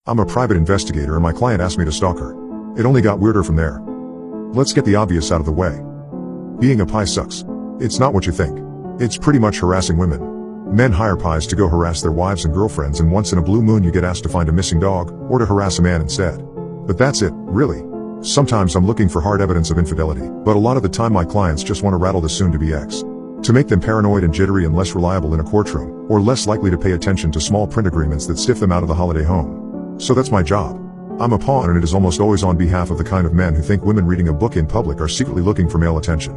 I'm a private investigator and my client asked me to stalk her. It only got weirder from there. Let's get the obvious out of the way. Being a pie sucks. It's not what you think. It's pretty much harassing women. Men hire pies to go harass their wives and girlfriends, and once in a blue moon you get asked to find a missing dog, or to harass a man instead. But that's it, really. Sometimes I'm looking for hard evidence of infidelity, but a lot of the time my clients just want to rattle the soon-to-be ex. To make them paranoid and jittery and less reliable in a courtroom, or less likely to pay attention to small print agreements that stiff them out of the holiday home. So that's my job. I'm a pawn, and it is almost always on behalf of the kind of men who think women reading a book in public are secretly looking for male attention.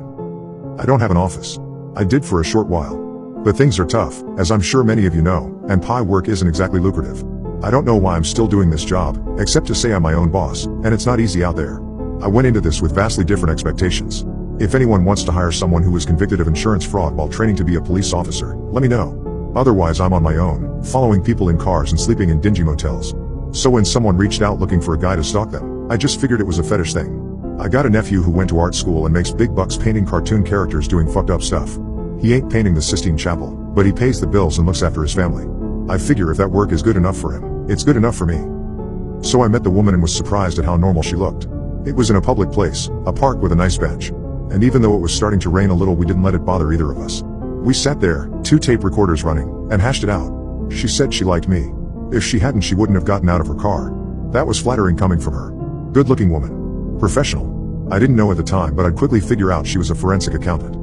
I don't have an office. I did for a short while. But things are tough, as I'm sure many of you know, and pie work isn't exactly lucrative. I don't know why I'm still doing this job, except to say I'm my own boss, and it's not easy out there. I went into this with vastly different expectations. If anyone wants to hire someone who was convicted of insurance fraud while training to be a police officer, let me know. Otherwise I'm on my own, following people in cars and sleeping in dingy motels. So when someone reached out looking for a guy to stalk them, I just figured it was a fetish thing. I got a nephew who went to art school and makes big bucks painting cartoon characters doing fucked up stuff. He ain't painting the Sistine Chapel, but he pays the bills and looks after his family. I figure if that work is good enough for him, it's good enough for me. So I met the woman and was surprised at how normal she looked. It was in a public place, a park with a nice bench. And even though it was starting to rain a little, we didn't let it bother either of us. We sat there, 2 tape recorders running, and hashed it out. She said she liked me. If she hadn't, she wouldn't have gotten out of her car. That was flattering coming from her. Good-looking woman. Professional. I didn't know at the time, but I'd quickly figure out she was a forensic accountant.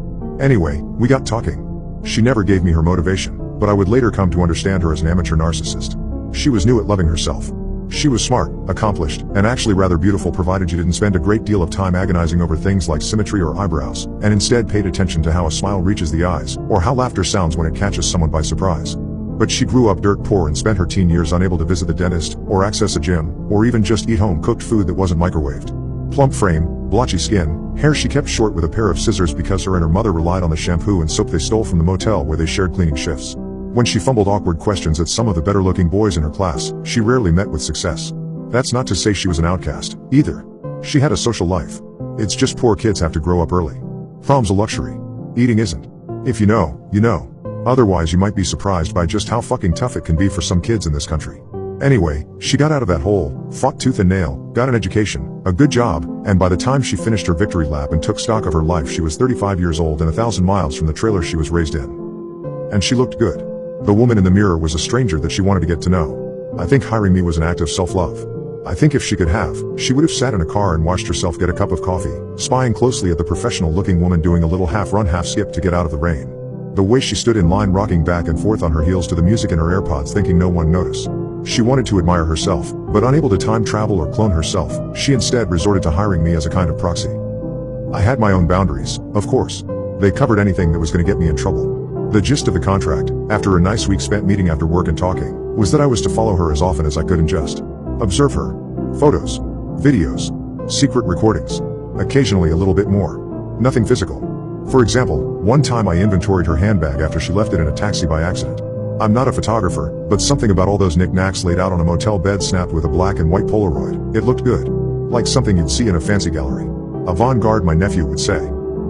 Anyway, we got talking. She never gave me her motivation, but I would later come to understand her as an amateur narcissist. She was new at loving herself. She was smart, accomplished, and actually rather beautiful, provided you didn't spend a great deal of time agonizing over things like symmetry or eyebrows, and instead paid attention to how a smile reaches the eyes, or how laughter sounds when it catches someone by surprise. But she grew up dirt poor and spent her teen years unable to visit the dentist, or access a gym, or even just eat home-cooked food that wasn't microwaved. Plump frame, blotchy skin, hair she kept short with a pair of scissors because her and her mother relied on the shampoo and soap they stole from the motel where they shared cleaning shifts. When she fumbled awkward questions at some of the better-looking boys in her class, she rarely met with success. That's not to say she was an outcast, either. She had a social life. It's just poor kids have to grow up early. Prom's a luxury. Eating isn't. If you know, you know. Otherwise you might be surprised by just how fucking tough it can be for some kids in this country. Anyway, she got out of that hole, fought tooth and nail, got an education, a good job, and by the time she finished her victory lap and took stock of her life, she was 35 years old and 1,000 miles from the trailer she was raised in. And she looked good. The woman in the mirror was a stranger that she wanted to get to know. I think hiring me was an act of self-love. I think if she could have, she would have sat in a car and watched herself get a cup of coffee, spying closely at the professional-looking woman doing a little half-run half-skip to get out of the rain. The way she stood in line rocking back and forth on her heels to the music in her AirPods thinking no one noticed. She wanted to admire herself, but unable to time travel or clone herself, she instead resorted to hiring me as a kind of proxy. I had my own boundaries, of course. They covered anything that was going to get me in trouble. The gist of the contract, after a nice week spent meeting after work and talking, was that I was to follow her as often as I could and just observe her. Photos, videos, secret recordings, occasionally a little bit more. Nothing physical. For example, one time I inventoried her handbag after she left it in a taxi by accident. I'm not a photographer, but something about all those knickknacks laid out on a motel bed snapped with a black and white Polaroid. It looked good. Like something you'd see in a fancy gallery. Avant-garde, my nephew would say.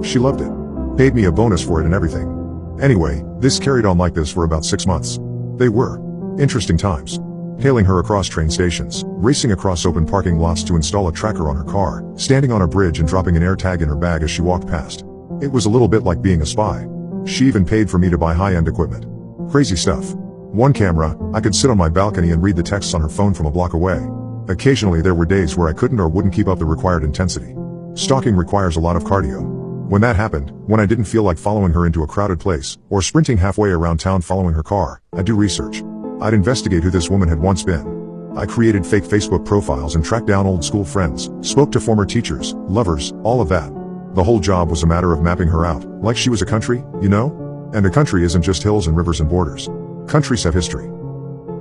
She loved it. Paid me a bonus for it and everything. Anyway, this carried on like this for about 6 months. They were interesting times. Hailing her across train stations, racing across open parking lots to install a tracker on her car, standing on a bridge and dropping an AirTag in her bag as she walked past. It was a little bit like being a spy. She even paid for me to buy high-end equipment. Crazy stuff. One camera, I could sit on my balcony and read the texts on her phone from a block away. Occasionally there were days where I couldn't or wouldn't keep up the required intensity. Stalking requires a lot of cardio. When that happened, when I didn't feel like following her into a crowded place, or sprinting halfway around town following her car, I'd do research. I'd investigate who this woman had once been. I created fake Facebook profiles and tracked down old school friends, spoke to former teachers, lovers, all of that. The whole job was a matter of mapping her out, like she was a country, you know? And a country isn't just hills and rivers and borders. Countries have history.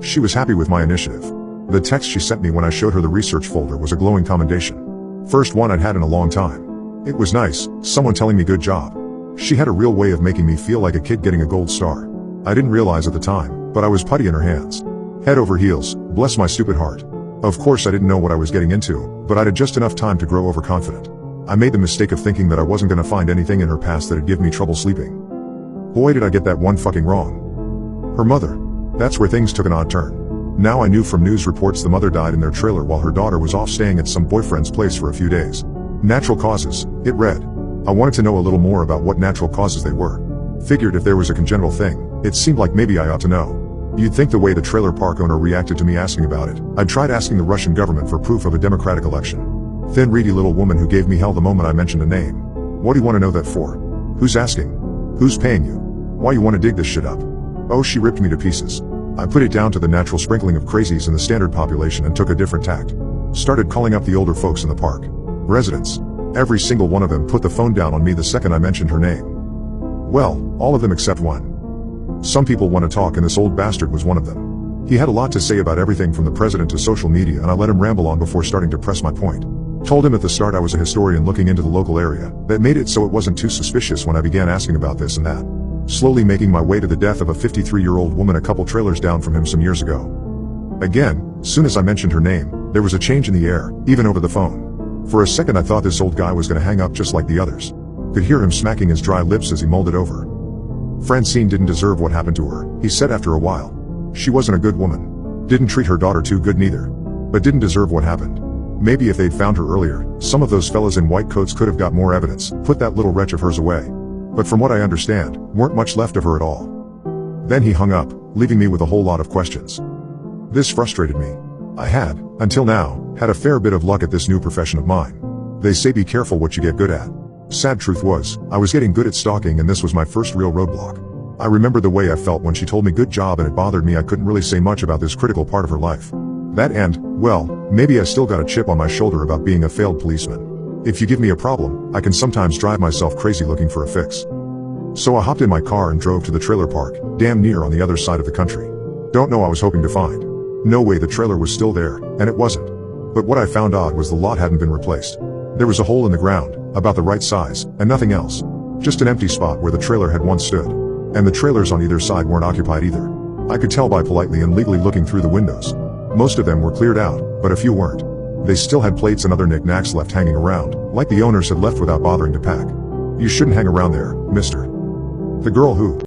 She was happy with my initiative. The text she sent me when I showed her the research folder was a glowing commendation. First one I'd had in a long time. It was nice, someone telling me good job. She had a real way of making me feel like a kid getting a gold star. I didn't realize at the time, but I was putty in her hands. Head over heels, bless my stupid heart. Of course I didn't know what I was getting into, but I'd had just enough time to grow overconfident. I made the mistake of thinking that I wasn't gonna find anything in her past that'd give me trouble sleeping. Boy did I get that one fucking wrong. Her mother. That's where things took an odd turn. Now I knew from news reports the mother died in their trailer while her daughter was off staying at some boyfriend's place for a few days. Natural causes, it read. I wanted to know a little more about what natural causes they were. Figured if there was a congenital thing, it seemed like maybe I ought to know. You'd think the way the trailer park owner reacted to me asking about it, I'd tried asking the Russian government for proof of a democratic election. Thin reedy little woman who gave me hell the moment I mentioned a name. What do you want to know that for? Who's asking? Who's paying you? Why you want to dig this shit up? Oh, she ripped me to pieces. I put it down to the natural sprinkling of crazies in the standard population and took a different tact. Started calling up the older folks in the park. Residents. Every single one of them put the phone down on me the second I mentioned her name. Well, all of them except one. Some people want to talk and this old bastard was one of them. He had a lot to say about everything from the president to social media and I let him ramble on before starting to press my point. Told him at the start I was a historian looking into the local area. That made it so it wasn't too suspicious when I began asking about this and that. Slowly making my way to the death of a 53-year-old woman a couple trailers down from him some years ago. Again, soon as I mentioned her name, there was a change in the air, even over the phone. For a second I thought this old guy was gonna hang up just like the others. Could hear him smacking his dry lips as he mulled it over. Francine didn't deserve what happened to her, he said after a while. She wasn't a good woman. Didn't treat her daughter too good neither. But didn't deserve what happened. Maybe if they'd found her earlier, some of those fellas in white coats could have got more evidence, put that little wretch of hers away. But from what I understand, weren't much left of her at all. Then he hung up, leaving me with a whole lot of questions. This frustrated me. I had, until now, had a fair bit of luck at this new profession of mine. They say be careful what you get good at. Sad truth was, I was getting good at stalking and this was my first real roadblock. I remember the way I felt when she told me good job and it bothered me I couldn't really say much about this critical part of her life. That and, well, maybe I still got a chip on my shoulder about being a failed policeman. If you give me a problem, I can sometimes drive myself crazy looking for a fix. So I hopped in my car and drove to the trailer park, damn near on the other side of the country. Don't know I was hoping to find. No way the trailer was still there, and it wasn't. But what I found odd was the lot hadn't been replaced. There was a hole in the ground, about the right size, and nothing else. Just an empty spot where the trailer had once stood. And the trailers on either side weren't occupied either. I could tell by politely and legally looking through the windows. Most of them were cleared out, but a few weren't. They still had plates and other knickknacks left hanging around, like the owners had left without bothering to pack. You shouldn't hang around there, mister. The girl who